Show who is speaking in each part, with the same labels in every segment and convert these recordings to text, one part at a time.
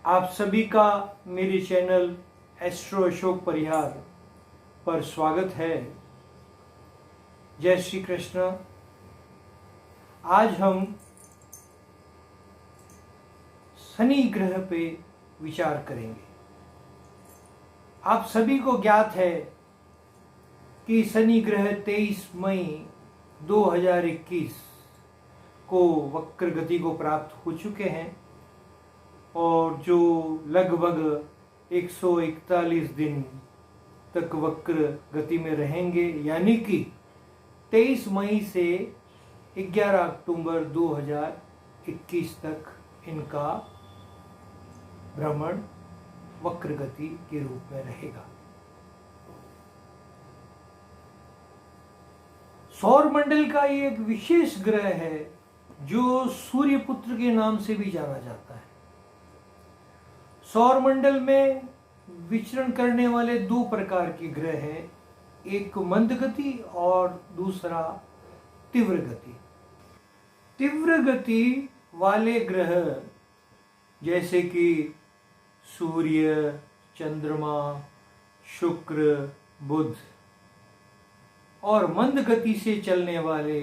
Speaker 1: आप सभी का मेरे चैनल एस्ट्रो अशोक परिहार पर स्वागत है। जय श्री कृष्ण। आज हम शनि ग्रह पे विचार करेंगे। आप सभी को ज्ञात है कि शनि ग्रह 23 मई 2021 को वक्र गति को प्राप्त हो चुके हैं और जो लगभग 141 दिन तक वक्र गति में रहेंगे, यानी कि 23 मई से 11 अक्टूबर 2021 तक इनका भ्रमण वक्र गति के रूप में रहेगा। सौर मंडल का ये एक विशेष ग्रह है जो सूर्य पुत्र के नाम से भी जाना जाता है। सौर मंडल में विचरण करने वाले दो प्रकार के ग्रह हैं, एक मंद गति और दूसरा तीव्र गति। तीव्र गति वाले ग्रह जैसे कि सूर्य, चंद्रमा, शुक्र, बुध और मंद गति से चलने वाले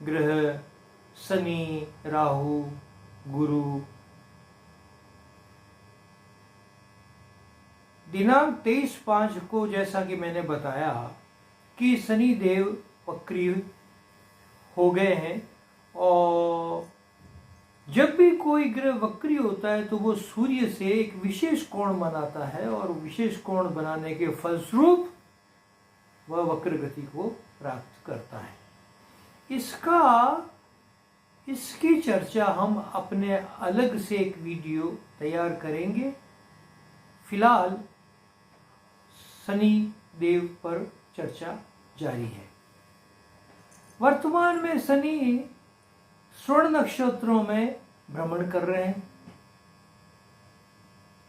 Speaker 1: ग्रह शनि, राहु, गुरु। दिनांक 23/5 को जैसा कि मैंने बताया कि शनि देव वक्री हो गए हैं और जब भी कोई ग्रह वक्री होता है तो वो सूर्य से एक विशेष कोण बनाता है और विशेष कोण बनाने के फलस्वरूप वह वक्र गति को प्राप्त करता है। इसकी चर्चा हम अपने अलग से एक वीडियो तैयार करेंगे। फिलहाल शनि देव पर चर्चा जारी है। वर्तमान में शनि श्रवण नक्षत्रों में भ्रमण कर रहे हैं।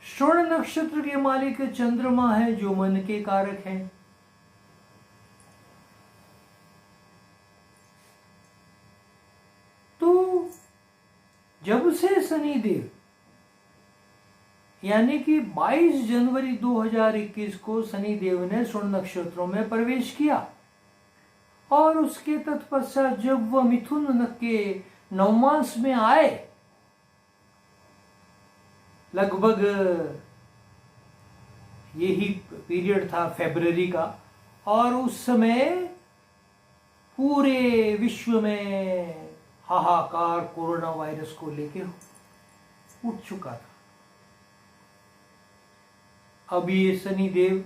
Speaker 1: श्रवण नक्षत्र के मालिक चंद्रमा है जो मन के कारक हैं। तो जब से शनि देव यानी कि 22 जनवरी 2021 को शनि देव ने श्रवण नक्षत्रों में प्रवेश किया और उसके तत्पश्चात जब वह मिथुन के नवमांश में आए, लगभग यही पीरियड था फरवरी का, और उस समय पूरे विश्व में हाहाकार कोरोना वायरस को लेके उठ चुका था। अब ये शनि देव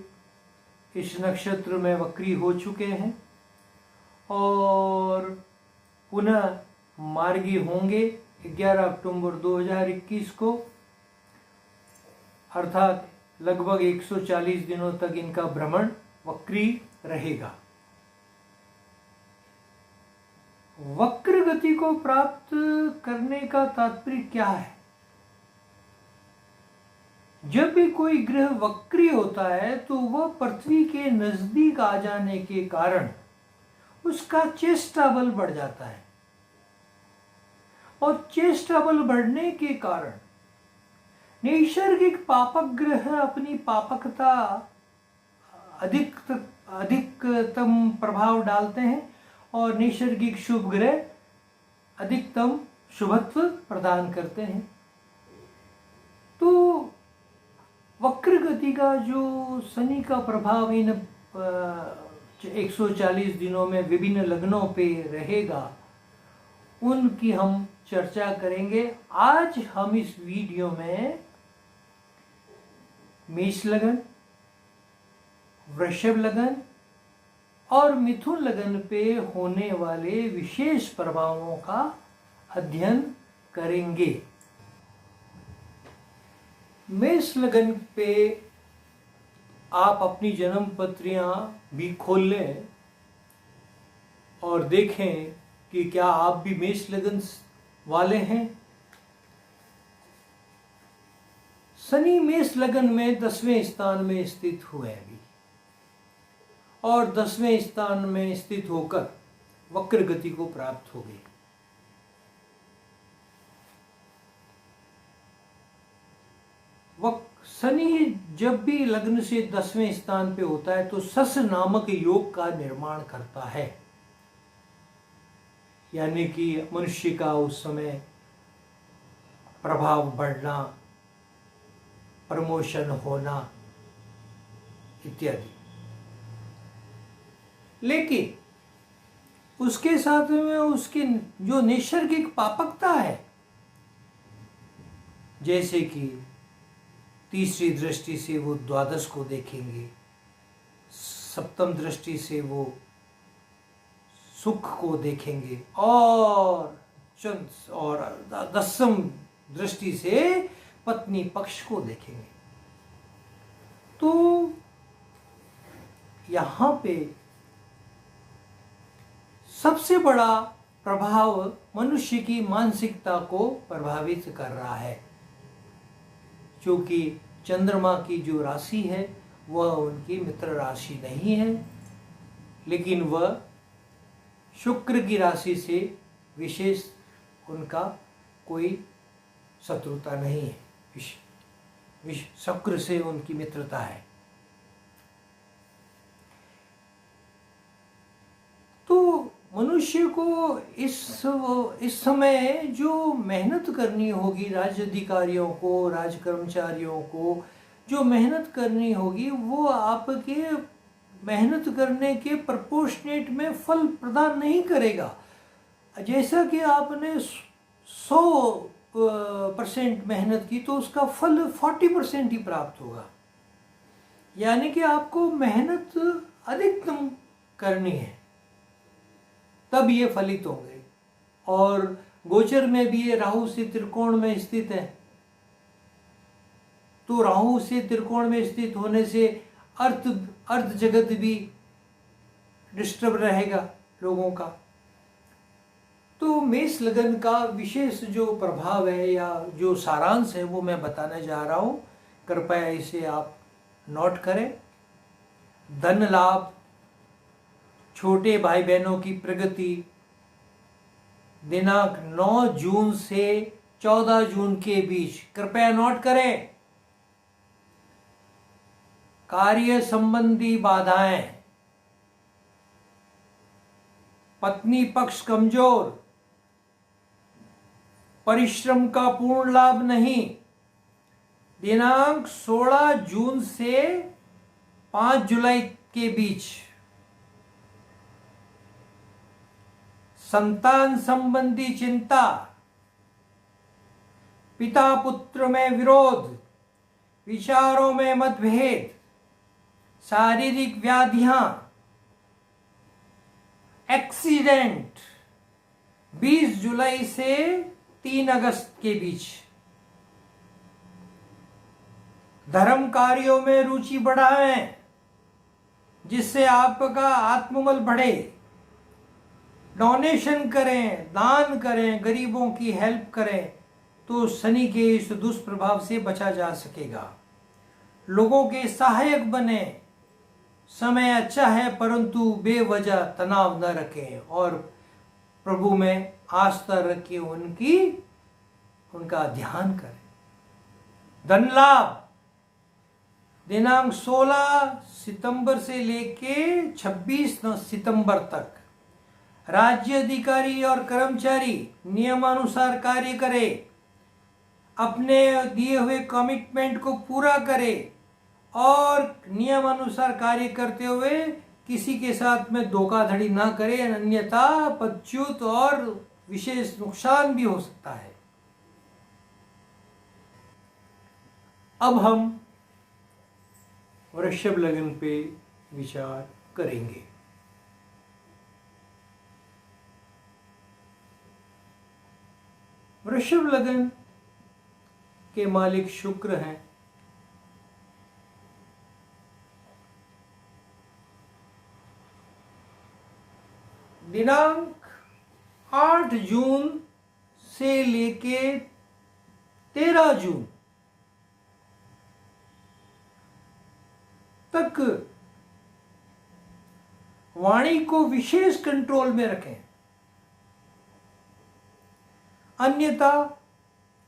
Speaker 1: इस नक्षत्र में वक्री हो चुके हैं और पुनः मार्गी होंगे 11 अक्टूबर 2021 को, अर्थात लगभग 140 दिनों तक इनका भ्रमण वक्री रहेगा। वक्र गति को प्राप्त करने का तात्पर्य क्या है? जब भी कोई ग्रह वक्री होता है तो वह पृथ्वी के नजदीक आ जाने के कारण उसका चेष्टा बल बढ़ जाता है और चेष्टा बल बढ़ने के कारण नैसर्गिक पापक ग्रह अपनी पापकता अधिकतम प्रभाव डालते हैं और नैसर्गिक शुभ ग्रह अधिकतम शुभत्व प्रदान करते हैं। तो वक्र गति का जो शनि का प्रभाव इन 140 दिनों में विभिन्न लग्नों पे रहेगा, उनकी हम चर्चा करेंगे। आज हम इस वीडियो में मेष लगन, वृषभ लगन और मिथुन लगन पे होने वाले विशेष प्रभावों का अध्ययन करेंगे। मेष लगन पे आप अपनी जन्म पत्रियां भी खोल लें और देखें कि क्या आप भी मेष लगन वाले हैं। शनि मेष लगन में 10वें स्थान में स्थित हुए अभी और 10वें स्थान में स्थित होकर वक्र गति को प्राप्त हो गई। शनि जब भी लग्न से 10वें स्थान पे होता है तो सस नामक योग का निर्माण करता है, यानी कि मनुष्य का उस समय प्रभाव बढ़ना, प्रमोशन होना इत्यादि। लेकिन उसके साथ में उसकी जो नैसर्गिक पापकता है, जैसे कि तीसरी दृष्टि से वो द्वादश को देखेंगे, सप्तम दृष्टि से वो सुख को देखेंगे, और दसम दृष्टि से पत्नी पक्ष को देखेंगे। तो यहाँ पे सबसे बड़ा प्रभाव मनुष्य की मानसिकता को प्रभावित कर रहा है, क्योंकि चंद्रमा की जो राशि है वह उनकी मित्र राशि नहीं है, लेकिन वह शुक्र की राशि से विशेष उनका कोई शत्रुता नहीं है, शुक्र से उनकी मित्रता है। तो मनुष्य को इस समय जो मेहनत करनी होगी, राज्य अधिकारियों को, राज कर्मचारियों को जो मेहनत करनी होगी, वो आपके मेहनत करने के प्रपोर्शनेट में फल प्रदान नहीं करेगा। जैसा कि आपने 100% मेहनत की तो उसका फल 40% ही प्राप्त होगा, यानी कि आपको मेहनत अधिकतम करनी है, तब ये फलित होंगे। और गोचर में भी ये राहु से त्रिकोण में स्थित है, तो राहु से त्रिकोण में स्थित होने से अर्थ जगत भी डिस्टर्ब रहेगा लोगों का। तो मेष लगन का विशेष जो प्रभाव है या जो सारांश है वो मैं बताने जा रहा हूँ, कृपया इसे आप नोट करें। धन लाभ, छोटे भाई बहनों की प्रगति, दिनांक 9 जून से 14 जून के बीच, कृपया नोट करें। कार्य संबंधी बाधाएं, पत्नी पक्ष कमजोर, परिश्रम का पूर्ण लाभ नहीं। दिनांक 16 जून से 5 जुलाई के बीच, संतान संबंधी चिंता, पिता पुत्र में विरोध, विचारों में मतभेद, शारीरिक व्याधियां, एक्सीडेंट 20 जुलाई से 3 अगस्त के बीच। धर्म कार्यों में रुचि बढ़ाएं जिससे आपका आत्मबल बढ़े। डोनेशन करें, दान करें, गरीबों की हेल्प करें, तो शनि के इस दुष्प्रभाव से बचा जा सकेगा। लोगों के सहायक बने। समय अच्छा है परंतु बेवजह तनाव न रखें और प्रभु में आस्था रखें, उनका ध्यान करें। धन लाभ, दिनांक 16 सितंबर से लेके 26 सितंबर तक राज्य अधिकारी और कर्मचारी नियमानुसार कार्य करें, अपने दिए हुए कमिटमेंट को पूरा करें और नियमानुसार कार्य करते हुए किसी के साथ में धोखाधड़ी ना करें, अन्यथा पदच्युत और विशेष नुकसान भी हो सकता है। अब हम वृषभ लगन पे विचार करेंगे। वृषभ लगन के मालिक शुक्र हैं। दिनांक 8 जून से लेके 13 जून तक वाणी को विशेष कंट्रोल में रखें, अन्यथा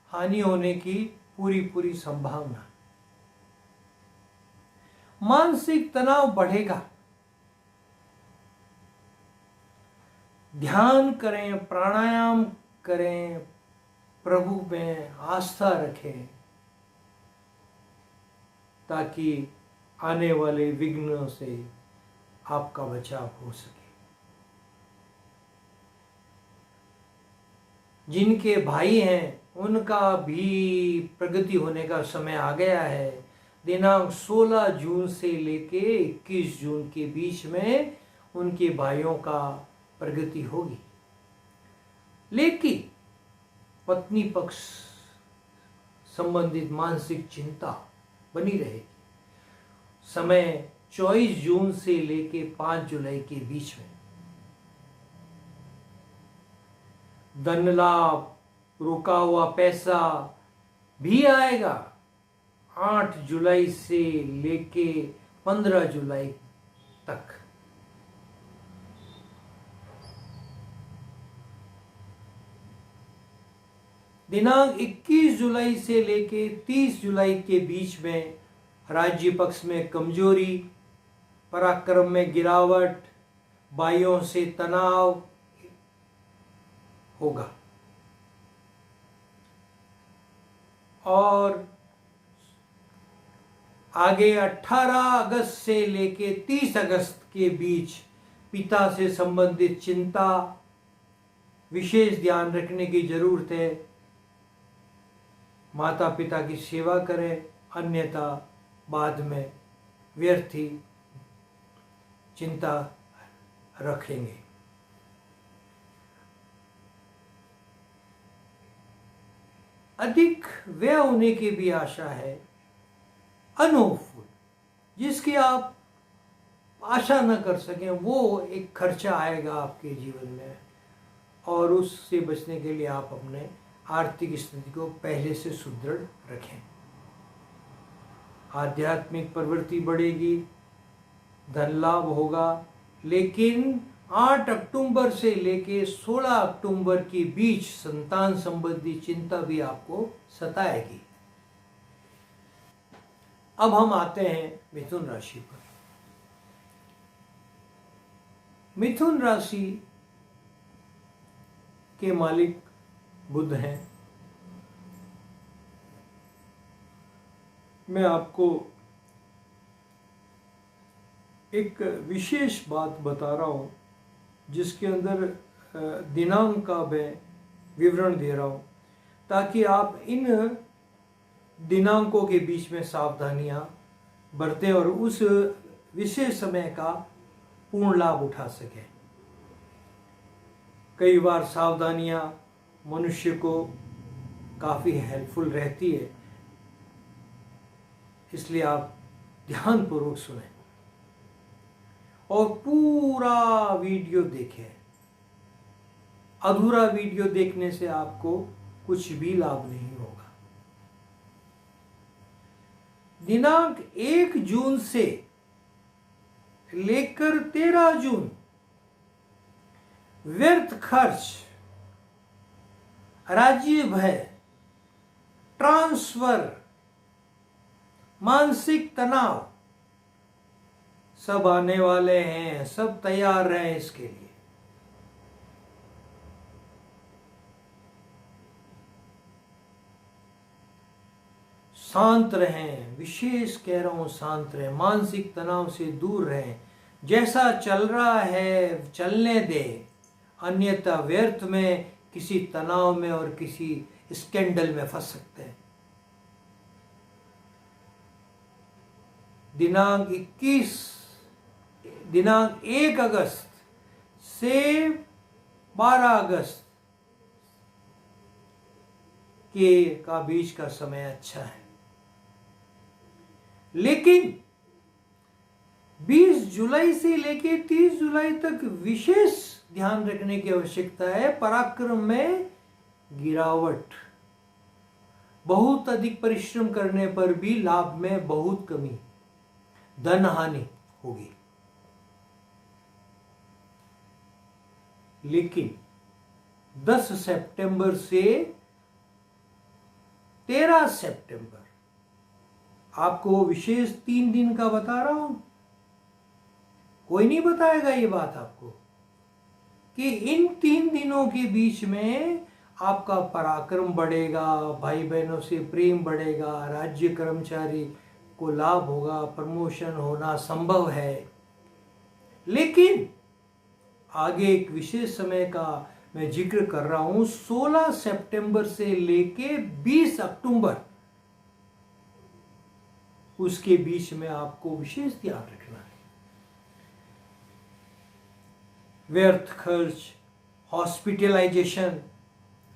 Speaker 1: हानि होने की पूरी संभावना। मानसिक तनाव बढ़ेगा। ध्यान करें, प्राणायाम करें, प्रभु में आस्था रखें, ताकि आने वाले विघ्नों से आपका बचाव हो सके। जिनके भाई हैं उनका भी प्रगति होने का समय आ गया है। दिनांक 16 जून से लेके 21 जून के बीच में उनके भाइयों का प्रगति होगी। लेकिन पत्नी पक्ष संबंधित मानसिक चिंता बनी रहेगी। समय 24 जून से लेके 5 जुलाई के बीच में। धन लाभ, रुका हुआ पैसा भी आएगा 8 जुलाई से लेके 15 जुलाई तक। दिनांक 21 जुलाई से लेके 30 जुलाई के बीच में राज्य पक्ष में कमजोरी, पराक्रम में गिरावट, भाइयों से तनाव होगा। और आगे 18 अगस्त से लेके 30 अगस्त के बीच पिता से संबंधित चिंता, विशेष ध्यान रखने की जरूरत है। माता पिता की सेवा करें, अन्यथा बाद में व्यर्थ ही चिंता रखेंगे। अधिक व्यय होने की भी आशा है, अनहोपफुल, जिसकी आप आशा न कर सकें, वो एक खर्चा आएगा आपके जीवन में, और उससे बचने के लिए आप अपने आर्थिक स्थिति को पहले से सुदृढ़ रखें। आध्यात्मिक प्रवृत्ति बढ़ेगी, धन लाभ होगा, लेकिन 8 अक्टूबर से लेके 16 अक्टूबर के बीच संतान संबंधी चिंता भी आपको सताएगी। अब हम आते हैं मिथुन राशि पर। मिथुन राशि के मालिक बुध हैं। मैं आपको एक विशेष बात बता रहा हूं, जिसके अंदर दिनांक का मैं विवरण दे रहा हूं, ताकि आप इन दिनांकों के बीच में सावधानियां बरतें और उस विशेष समय का पूर्ण लाभ उठा सकें। कई बार सावधानियां मनुष्य को काफ़ी हेल्पफुल रहती है, इसलिए आप ध्यानपूर्वक सुनें और पूरा वीडियो देखें। अधूरा वीडियो देखने से आपको कुछ भी लाभ नहीं होगा। दिनांक 1 जून से लेकर 13 जून व्यर्थ खर्च, राज्य भय, ट्रांसफर, मानसिक तनाव सब आने वाले हैं। सब तैयार रहें इसके लिए। शांत रहें, विशेष कह रहा हूं, शांत रहें, मानसिक तनाव से दूर रहें। जैसा चल रहा है चलने दें, अन्यथा व्यर्थ में किसी तनाव में और किसी स्कैंडल में फंस सकते हैं। दिनांक 1 अगस्त से 12 अगस्त का बीच का समय अच्छा है, लेकिन 20 जुलाई से लेके 30 जुलाई तक विशेष ध्यान रखने की आवश्यकता है। पराक्रम में गिरावट, बहुत अधिक परिश्रम करने पर भी लाभ में बहुत कमी, धन हानि होगी। लेकिन 10 सितंबर से 13 सितंबर आपको विशेष 3 दिन का बता रहा हूं। कोई नहीं बताएगा ये बात आपको कि इन 3 दिनों के बीच में आपका पराक्रम बढ़ेगा, भाई बहनों से प्रेम बढ़ेगा, राज्य कर्मचारी को लाभ होगा, प्रमोशन होना संभव है। लेकिन आगे एक विशेष समय का मैं जिक्र कर रहा हूं, 16 सितंबर से लेके 20 अक्टूबर, उसके बीच में आपको विशेष ध्यान रखना है। व्यर्थ खर्च, हॉस्पिटलाइजेशन,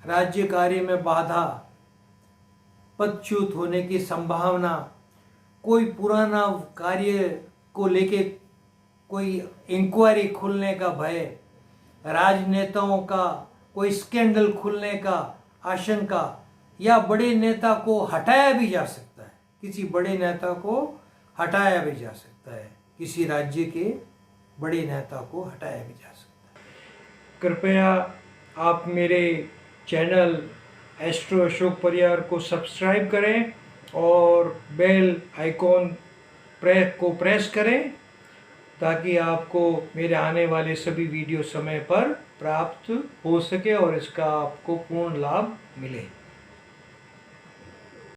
Speaker 1: राज्य कार्य में बाधा, पदच्युत होने की संभावना, कोई पुराना कार्य को लेके कोई इंक्वायरी खुलने का भय, राजनेताओं का कोई स्कैंडल खुलने का आशंका, या बड़े नेता को हटाया भी जा सकता है। किसी बड़े नेता को हटाया भी जा सकता है, किसी राज्य के बड़े नेता को हटाया भी जा सकता है। कृपया आप मेरे चैनल एस्ट्रो अशोक परिहार को सब्सक्राइब करें और बेल आइकॉन को प्रेस करें, ताकि आपको मेरे आने वाले सभी वीडियो समय पर प्राप्त हो सके और इसका आपको पूर्ण लाभ मिले।